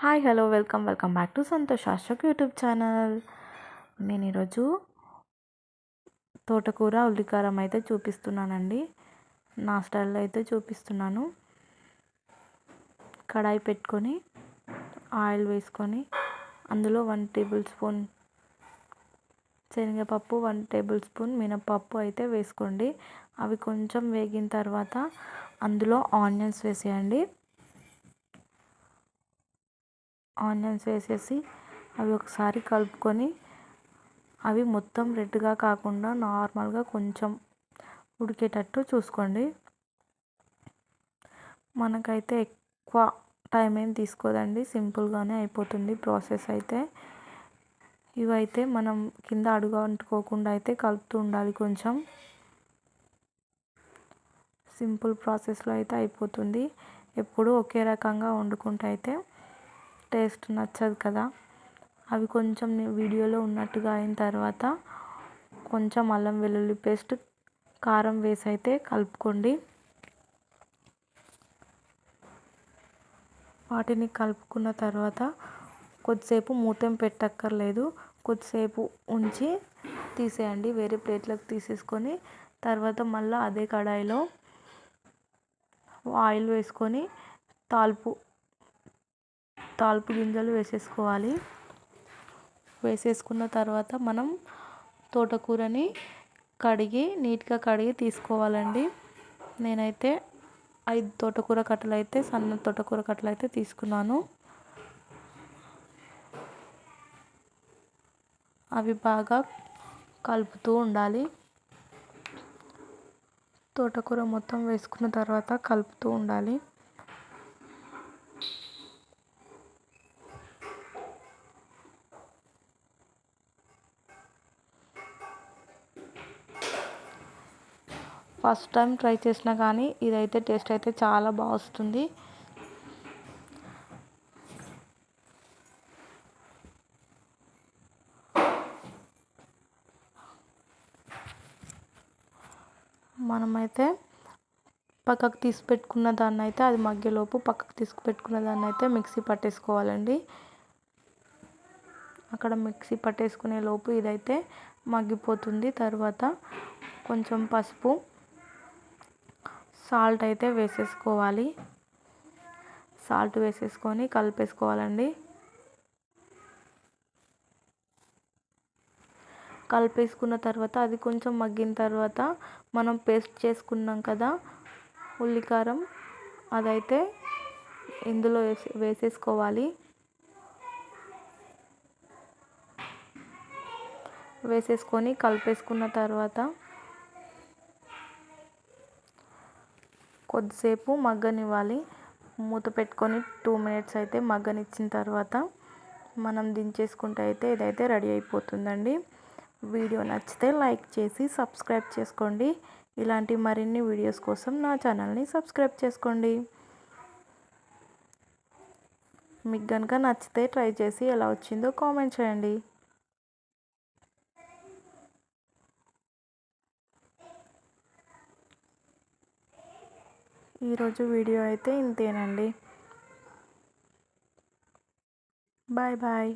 Hi hello welcome back to Santosh Ashok YouTube channel. నేను ఈరోజు తోటకూర ఉల్లికారం అయితే చూపిస్తున్నానండి. నా స్టైల్లో అయితే చూపిస్తున్నాను. కడాయి పెట్టుకొని ఆయిల్ వేసుకొని అందులో 1 టేబుల్ స్పూన్ శనగపప్పు, 1 టేబుల్ స్పూన్ మినపప్పు అయితే వేసుకోండి. అవి కొంచెం వేగిన తర్వాత అందులో ఆనియన్స్ వేసేయండి. ఆనియన్స్ వేసేసి అవి ఒకసారి కలుపుకొని అవి మొత్తం రెడ్గా కాకుండా నార్మల్గా కొంచెం ఉడికేటట్టు చూసుకోండి. మనకైతే ఎక్కువ టైం ఏం తీసుకోదండి, సింపుల్గానే అయిపోతుంది ప్రాసెస్ అయితే. ఇవైతే మనం కింద అడుగు అంటుకోకుండా అయితే కలుపుతూ ఉండాలి. కొంచెం సింపుల్ ప్రాసెస్లో అయితే అయిపోతుంది. ఎప్పుడూ ఒకే రకంగా వండుకుంటే అయితే టేస్ట్ నచ్చదు కదా. అవి కొంచెం వీడియోలో ఉన్నట్టుగా అయిన తర్వాత కొంచెం అల్లం వెల్లుల్లి పేస్ట్, కారం వేసి అయితే కలుపుకోండి. వాటిని కలుపుకున్న తర్వాత కొద్దిసేపు మూతం పెట్టక్కర్లేదు, కొద్దిసేపు ఉంచి తీసేయండి. వేరే ప్లేట్లోకి తీసేసుకొని తర్వాత మళ్ళీ అదే కడాయిలో ఆయిల్ వేసుకొని తాల్పు గింజలు వేసేసుకోవాలి. వేసేసుకున్న తర్వాత మనం తోటకూరని నీట్గా కడిగి తీసుకోవాలండి. నేనైతే 5 తోటకూర కట్టలు అయితే సన్న తోటకూర కట్టలు అయితే తీసుకున్నాను. అవి బాగా కలుపుతూ ఉండాలి. తోటకూర మొత్తం వేసుకున్న తర్వాత కలుపుతూ ఉండాలి. ఫస్ట్ టైం ట్రై చేసినా కానీ ఇదైతే టేస్ట్ అయితే చాలా బాగా వస్తుంది. మనమైతే పక్కకు తీసి పెట్టుకున్న దాన్ని అయితే అది మగ్గేలోపు పక్కకు తీసుకు పెట్టుకున్న దాన్ని అయితే మిక్సీ పట్టేసుకోవాలండి. అక్కడ మిక్సీ పట్టేసుకునే లోపు ఇదైతే మగ్గిపోతుంది. తర్వాత కొంచెం పసుపు, సాల్ట్ అయితే వేసేసుకోవాలి. సాల్ట్ వేసేసుకొని కలిపేసుకోవాలండి. కలిపేసుకున్న తర్వాత అది కొంచెం మగ్గిన తర్వాత మనం పేస్ట్ చేసుకున్నాం కదా ఉల్లికారం, అదైతే ఇందులో వేసేసుకోవాలి. వేసేసుకొని కలిపేసుకున్న తర్వాత కొద్దిసేపు మగ్గనివ్వాలి. మూత పెట్టుకొని 2 మినిట్స్ అయితే మగ్గనిచ్చిన తర్వాత మనం దించేసుకుంటే అయితే ఇదైతే రెడీ అయిపోతుందండి. వీడియో నచ్చితే లైక్ చేసి సబ్స్క్రైబ్ చేసుకోండి. ఇలాంటి మరిన్ని వీడియోస్ కోసం నా ఛానల్ని సబ్స్క్రైబ్ చేసుకోండి. మీకు కనుక నచ్చితే ట్రై చేసి ఎలా వచ్చిందో కామెంట్ చేయండి. ఈరోజు వీడియో అయితే ఇంతేనండి. Bye bye.